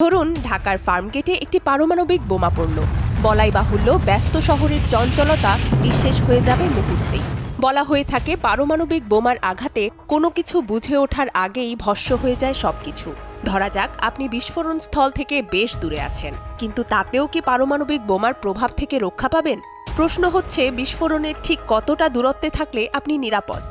ধরুন ঢাকার ফার্মগেটে একটি পারমাণবিক বোমা পড়ল। বলাই বাহুল্য ব্যস্ত শহরের চঞ্চলতা নিঃশেষ হয়ে যাবে মুহূর্তেই। বলা হয়ে থাকে পারমাণবিক বোমার আঘাতে কোনো কিছু বুঝে ওঠার আগেই ভস্ম হয়ে যায় সবকিছু। ধরা যাক আপনি বিস্ফোরণ স্থল থেকে বেশ দূরে আছেন, কিন্তু তাতেও কি পারমাণবিক বোমার প্রভাব থেকে রক্ষা পাবেন? প্রশ্ন হচ্ছে বিস্ফোরণের ঠিক কতটা দূরত্বে থাকলে আপনি নিরাপদ।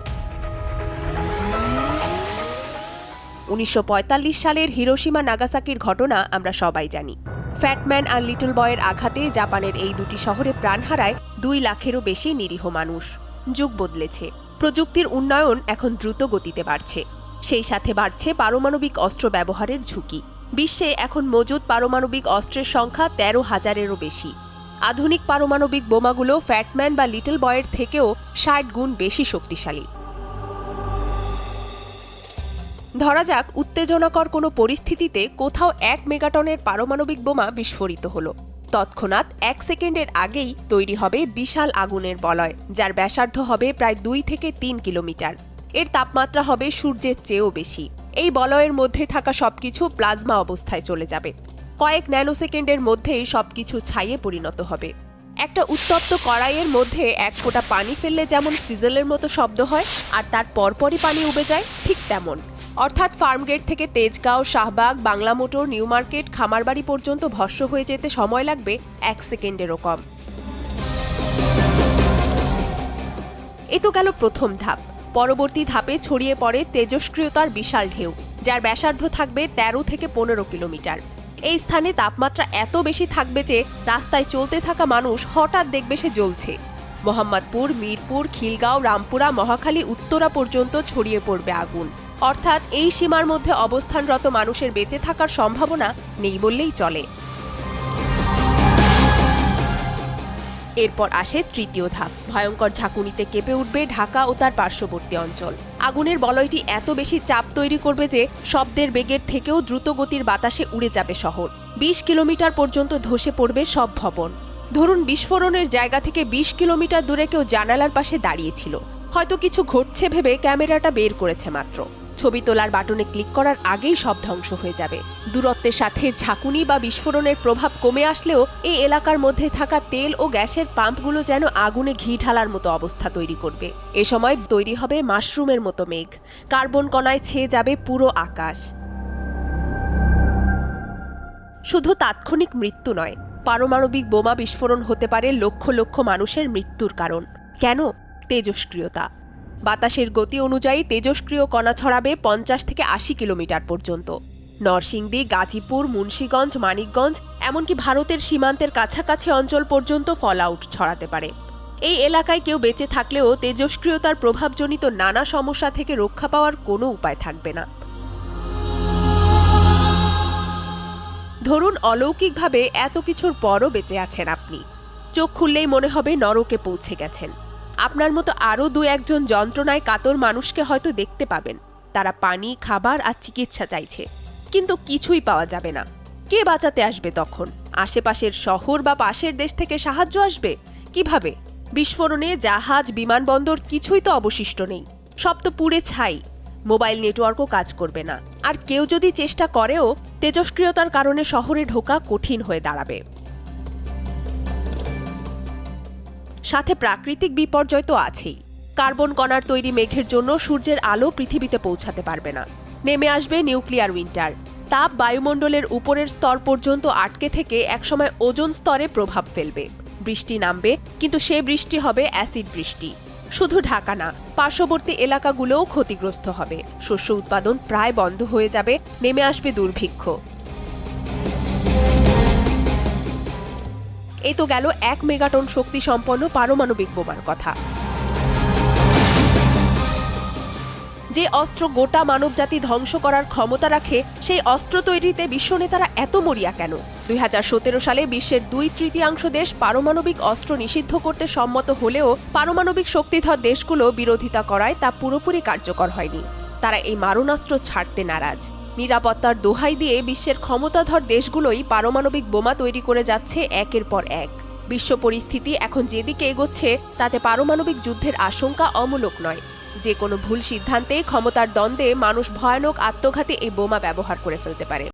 1945 সালের হিরোশিমা নাগাসাকির ঘটনা আমরা সবাই জানি। ফ্যাটম্যান আর লিটল বয়ের আঘাতে জাপানের এই দুটি শহরে প্রাণ হারায় 2 লাখেরও বেশি নিরীহ মানুষ। যুগ বদলেছে, প্রযুক্তির উন্নয়ন এখন দ্রুত গতিতে বাড়ছে। সেই সাথে বাড়ছে পারমাণবিক অস্ত্র ব্যবহারের ঝুঁকি। বিশ্বে এখন মজুদ পারমাণবিক অস্ত্রের সংখ্যা 13,000-এরও বেশি। আধুনিক পারমাণবিক বোমাগুলো ফ্যাটম্যান বা লিটল বয়ের থেকেও 60 গুণ বেশি শক্তিশালী। ধরা যাক উত্তেজনাকর কোনো পরিস্থিতিতে কোথাও 1 মেগাটনের পারমাণবিক বোমা বিস্ফোরিত হলো। তৎক্ষণাৎ 1 সেকেন্ডের আগেই তৈরি হবে বিশাল আগুনের বলয়, যার ব্যাসার্ধ হবে প্রায় 2 থেকে 3 কিলোমিটার। এর তাপমাত্রা হবে সূর্যের চেয়েও বেশি। এই বলয়ের মধ্যে থাকা সবকিছু প্লাজমা অবস্থায় চলে যাবে। কয়েক ন্যানোসেকেন্ডের মধ্যেই সবকিছু ছাইয়ে পরিণত হবে। একটা উত্তপ্ত কড়াইয়ের মধ্যে 1 ফোঁটা পানি ফেললে যেমন সিজলের মতো শব্দ হয়, আর তার পরপরই পানি উবে যায়, ঠিক তেমন। অর্থাৎ ফার্মগেট থেকে তেজগাঁও, শাহবাগ, বাংলা মোটর, নিউ মার্কেট, খামারবাড়ি পর্যন্ত ভস্ম হয়ে যেতে সময় লাগবে 1 সেকেন্ডেরও কম। এ তো গেল প্রথম ধাপ। পরবর্তী ধাপে ছড়িয়ে পড়ে তেজস্ক্রিয়তার বিশাল ঢেউ, যার ব্যাসার্ধ থাকবে 13 থেকে 15 কিলোমিটার। এই স্থানে তাপমাত্রা এত বেশি থাকবে যে রাস্তায় চলতে থাকা মানুষ হঠাৎ দেখবে সে জ্বলছে। মোহাম্মদপুর, মিরপুর, খিলগাঁও, রামপুরা, মহাখালী, উত্তরা পর্যন্ত ছড়িয়ে পড়বে আগুন। অর্থাৎ এই সীমার মধ্যে অবস্থানরত মানুষের বেঁচে থাকার সম্ভাবনা নেই বললেই চলে। এরপর আসে তৃতীয় ধাপ। ভয়ঙ্কর ঝাঁকুনিতে কেঁপে উঠবে ঢাকা ও তার পার্শ্ববর্তী অঞ্চল। আগুনের বলয়টি এত বেশি চাপ তৈরি করবে যে শব্দের বেগের থেকেও দ্রুত গতির বাতাসে উড়ে যাবে শহর। 20 কিলোমিটার পর্যন্ত ধসে পড়বে সব ভবন। ধরুন বিস্ফোরণের জায়গা থেকে 20 কিলোমিটার দূরে কেউ জানালার পাশে দাঁড়িয়েছিল, হয়তো কিছু ঘটছে ভেবে ক্যামেরাটা বের করেছে মাত্র। ছবি তোলার বাটনে ক্লিক করার আগেই সব ধ্বংস হয়ে যাবে। দূরত্বের সাথে ঝাঁকুনি বা বিস্ফোরণের প্রভাব কমে আসলেও এই এলাকার মধ্যে থাকা তেল ও গ্যাসের পাম্পগুলো যেন আগুনে ঘি ঢালার মতো অবস্থা তৈরি করবে। এ সময় তৈরি হবে মাশরুমের মতো মেঘ। কার্বন কণায় ছেয়ে যাবে পুরো আকাশ। শুধু তাৎক্ষণিক মৃত্যু নয়, পারমাণবিক বোমা বিস্ফোরণ হতে পারে লক্ষ লক্ষ মানুষের মৃত্যুর কারণ। কেন? তেজস্ক্রিয়তা। বাতাসের গতি অনুযায়ী তেজস্ক্রিয় কণা ছড়াবে 50 থেকে 80 কিলোমিটার পর্যন্ত। নরসিংদী, গাজীপুর, মুন্সিগঞ্জ, মানিকগঞ্জ, এমনকি ভারতের সীমান্তের কাছাকাছি অঞ্চল পর্যন্ত ফলআউট ছড়াতে পারে। এই এলাকায় কেউ বেঁচে থাকলেও তেজস্ক্রিয়তার প্রভাবজনিত নানা সমস্যা থেকে রক্ষা পাওয়ার কোনো উপায় থাকবে না। ধরুন অলৌকিকভাবে এত কিছুর পরও বেঁচে আছেন আপনি। চোখ খুললেই মনে হবে নরকে পৌঁছে গেছেন। আপনার মতো আরও 2-1 যন্ত্রণায় কাতর মানুষকে হয়তো দেখতে পাবেন। তারা পানি, খাবার আর চিকিৎসা চাইছে, কিন্তু কিছুই পাওয়া যাবে না। কে বাঁচাতে আসবে তখন? আশেপাশের শহর বা পাশের দেশ থেকে সাহায্য আসবে কিভাবে? বিস্ফোরণে জাহাজ, বিমানবন্দর কিছুই তো অবশিষ্ট নেই। সব তো পুড়ে ছাই। মোবাইল নেটওয়ার্কও কাজ করবে না। আর কেউ যদি চেষ্টা করেও, তেজস্ক্রিয়তার কারণে শহরে ঢোকা কঠিন হয়ে দাঁড়াবে। সাথে প্রাকৃতিক বিপর্যয় তো আছেই। কার্বন কণার তৈরি মেঘের জন্য সূর্যের আলো পৃথিবীতে পৌঁছাতে পারবে না। নেমে আসবে নিউক্লিয়ার উইন্টার। তাপ বায়ুমণ্ডলের উপরের স্তর পর্যন্ত আটকে থেকে একসময় ওজোন স্তরে প্রভাব ফেলবে। বৃষ্টি নামবে, কিন্তু সে বৃষ্টি হবে অ্যাসিড বৃষ্টি। শুধু ঢাকা না, পার্শ্ববর্তী এলাকাগুলোও ক্ষতিগ্রস্ত হবে। শস্য উৎপাদন প্রায় বন্ধ হয়ে যাবে। নেমে আসবে দুর্ভিক্ষ। এই তো গেল 1 মেগাটন শক্তি সম্পন্ন পারমাণবিক বোমার কথা। যে অস্ত্র গোটা মানবজাতি ধ্বংস করার ক্ষমতা রাখে, সেই অস্ত্র তৈরিতে বিশ্বনেতারা এত মরিয়া কেন? 2017 সালে বিশ্বের 2/3 দেশ পারমাণবিক অস্ত্র নিষিদ্ধ করতে সম্মত হলেও পারমাণবিক শক্তিধর দেশগুলো বিরোধিতা করায় তা পুরোপুরি কার্যকর হয়নি। তারা এই মারণাস্ত্র ছাড়তে নারাজ। নিরাপত্তার দোহাই দিয়ে বিশ্বের ক্ষমতাধর দেশগুলোই পারমাণবিক বোমা তৈরি করে যাচ্ছে একের পর এক। বিশ্ব পরিস্থিতি এখন যেদিকে এগোচ্ছে, তাতে পারমাণবিক যুদ্ধের আশঙ্কা অমূলক নয়। যে কোনো ভুল সিদ্ধান্তে, ক্ষমতার দ্বন্দ্বে মানুষ ভয়ানক আত্মঘাতী এই বোমা ব্যবহার করে ফেলতে পারে।